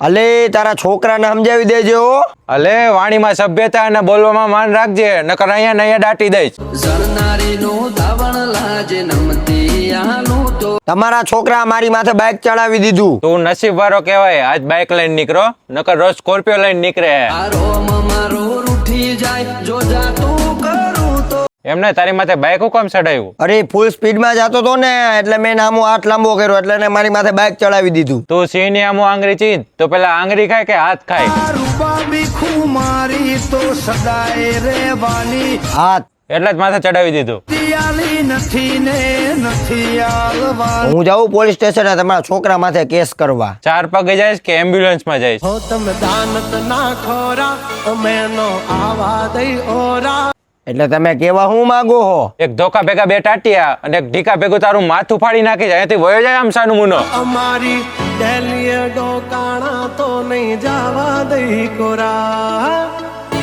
અલે તારા છોકરાને સમજાવી દેજો. અલે વાણીમાં સભ્યતા અને બોલવામાં માન રાખજે, નકર અહીંયા ને અહીંયા દાટી દઈશ. તમારા છોકરા મારી માથે બાઇક ચડાવી દીધું. તું નસીબ વાળો કહેવાય, આજ બાઇક લઈને નીકળો, નકર રોજ સ્કોર્પિયો લઈને નીકળે. એમને તારી માથે બાઇક હુકમ ચડાવ્યું? અરે ફૂલ સ્પીડમાં જતો હતો ને એટલે મેં આમો હાથ લાંબો કર્યો એટલે એને મારી માથે બાઇક ચડાવી દીધું. તું સિંહની આમું આંગળી ચીંધ તો પેલા આંગળી ખાય કે હાથ ખાય? હાથ. એટલે જ માથે ચડાવી દીધું. હું જાઉં પોલીસ સ્ટેશન તમારા છોકરા માથે કેસ કરવા. 4 પગે જઈશ કે એમ્બ્યુલન્સમાં જઈશ? એટલે તમે કેવા હું માંગો હો? એક ધોકા ભેગા 2 ટાટિયા અને એક ઢીકા ભેગું તારું માથું ફાડી નાખી જાય, અહીંથી વયો જાય આમ સાનું મુનો. અમારી ડેલીએ ડોકાણા તો નહીં જવા દઈ કોરા.